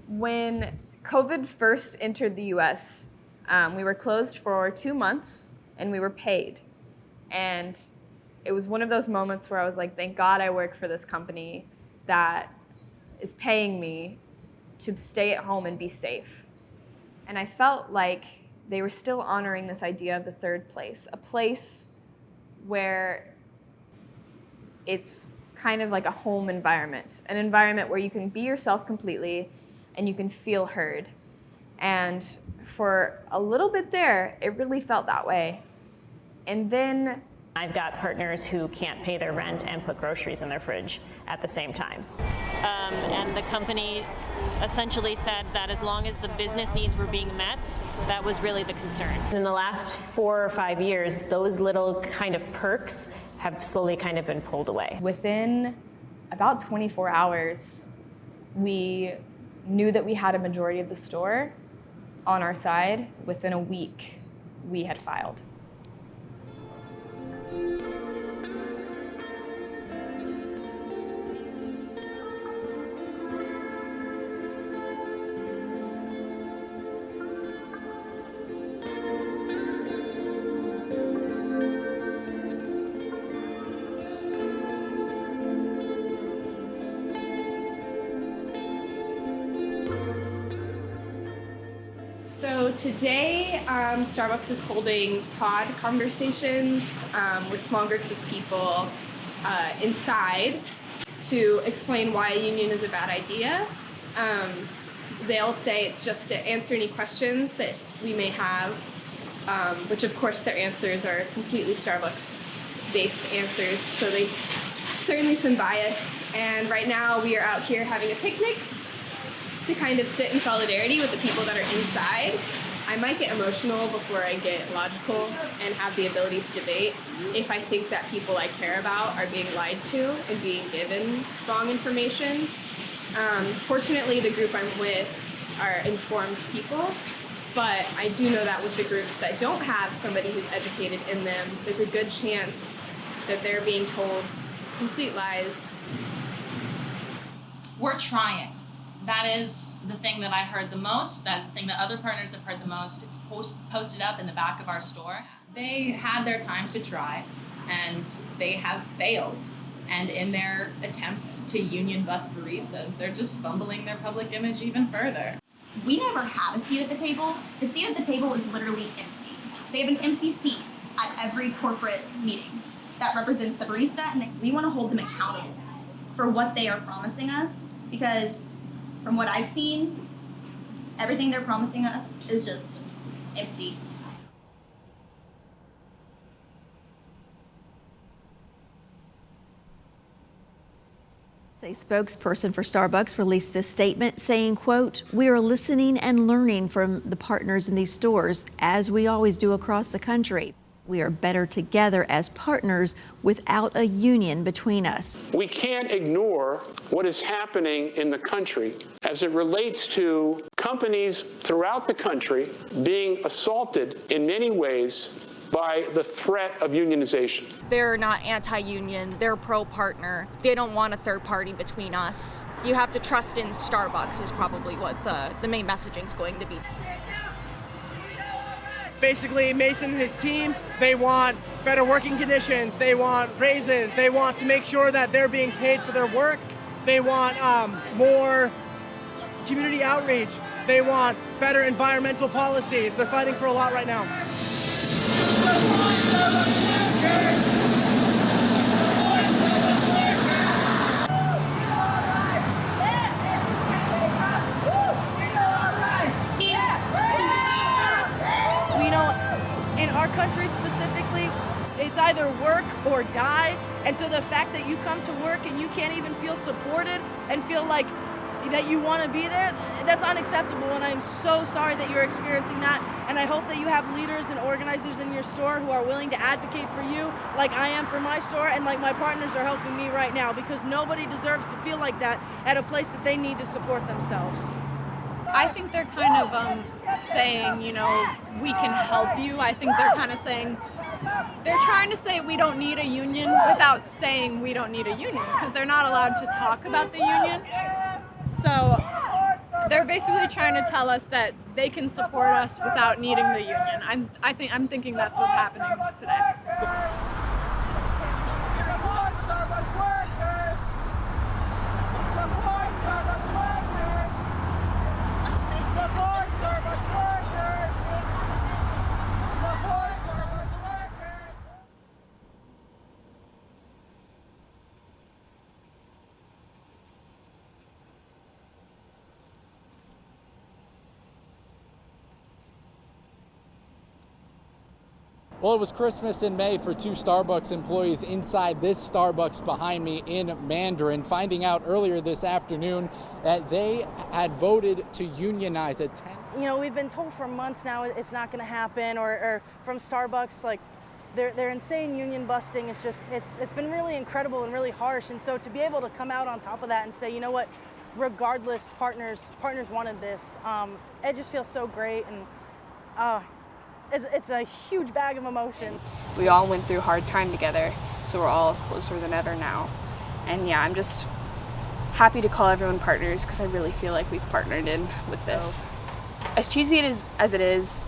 When COVID first entered the US, we were closed for 2 months and we were paid. And it was one of those moments where I was like, thank God I work for this company that is paying me to stay at home and be safe. And I felt like they were still honoring this idea of the third place, a place where it's kind of like a home environment, an environment where you can be yourself completely and you can feel heard. And for a little bit there, it really felt that way. And then I've got partners who can't pay their rent and put groceries in their fridge at the same time. And the company essentially said that as long as the business needs were being met, that was really the concern. In the last 4 or 5 years, those little kind of perks have slowly kind of been pulled away. within about 24 hours, we knew that we had a majority of the store on our side. Within a week, we had filed. So today, Starbucks is holding pod conversations with small groups of people inside to explain why a union is a bad idea. They'll say it's just to answer any questions that we may have, which of course their answers are completely Starbucks-based answers, so there's certainly some bias. And right now we are out here having a picnic to kind of sit in solidarity with the people that are inside. I might get emotional before I get logical and have the ability to debate if I think that people I care about are being lied to and being given wrong information. Fortunately, the group I'm with are informed people, but I do know that with the groups that don't have somebody who's educated in them, there's a good chance that they're being told complete lies. We're trying. That is the thing that I heard the most. That's the thing that other partners have heard the most. It's posted up in the back of our store. They had their time to try, and they have failed. And in their attempts to union bust baristas, they're just fumbling their public image even further. We never had a seat at the table. The seat at the table is literally empty. They have an empty seat at every corporate meeting that represents the barista, and we want to hold them accountable for what they are promising us, because from what I've seen, everything they're promising us is just empty. A spokesperson for Starbucks released this statement saying, quote, "We are listening and learning from the partners in these stores, as we always do across the country. We are better together as partners without a union between us." We can't ignore what is happening in the country as it relates to companies throughout the country being assaulted in many ways by the threat of unionization. They're not anti-union, they're pro-partner. They don't want a third party between us. You have to trust in Starbucks is probably what the main messaging is going to be. Basically, Mason and his team, they want better working conditions, they want raises, they want to make sure that they're being paid for their work, they want more community outreach, they want better environmental policies. They're fighting for a lot right now. In our country specifically, it's either work or die. And so the fact that you come to work and you can't even feel supported and feel like that you want to be there, that's unacceptable. And I'm so sorry that you're experiencing that. And I hope that you have leaders and organizers in your store who are willing to advocate for you like I am for my store and like my partners are helping me right now, because nobody deserves to feel like that at a place that they need to support themselves. I think they're kind of saying, you know, we can help you. I think they're kind of saying, they're trying to say we don't need a union without saying we don't need a union, because they're not allowed to talk about the union. So they're basically trying to tell us that they can support us without needing the union. I'm thinking that's what's happening today. Well, it was Christmas in May for two Starbucks employees inside this Starbucks behind me in Mandarin, finding out earlier this afternoon that they had voted to unionize at 10. You know, we've been told for months now it's not going to happen, or from Starbucks, like their insane union busting is just, it's been really incredible and really harsh. And so to be able to come out on top of that and say, you know what, regardless, partners wanted this, it just feels so great. And it's a huge bag of emotions. We all went through a hard time together, so we're all closer than ever now. And yeah, I'm just happy to call everyone partners because I really feel like we've partnered in with this. As cheesy as it is,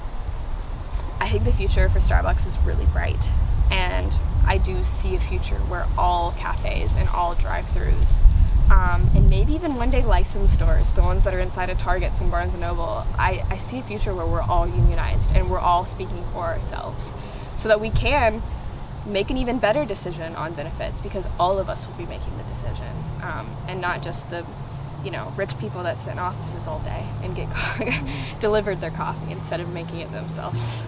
I think the future for Starbucks is really bright. And I do see a future where all cafes and all drive-thrus, and maybe even one day licensed stores, the ones that are inside of Targets and Barnes & Noble, I see a future where we're all unionized and we're all speaking for ourselves so that we can make an even better decision on benefits, because all of us will be making the decision, and not just the rich people that sit in offices all day and get delivered their coffee instead of making it themselves.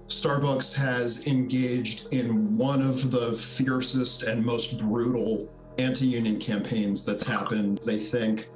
Starbucks has engaged in one of the fiercest and most brutal anti-union campaigns that's happened. They think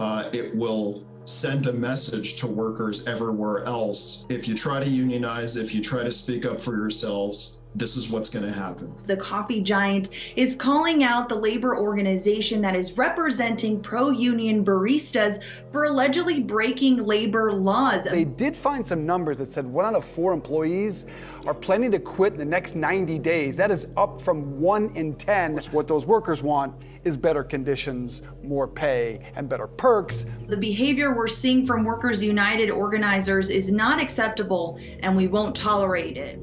it will send a message to workers everywhere else. If you try to unionize, if you try to speak up for yourselves, this is what's going to happen. The coffee giant is calling out the labor organization that is representing pro-union baristas for allegedly breaking labor laws. They did find some numbers that said 1 out of 4 employees are planning to quit in the next 90 days. That is up from 1 in 10. What those workers want is better conditions, more pay, and better perks. The behavior we're seeing from Workers United organizers is not acceptable, and we won't tolerate it.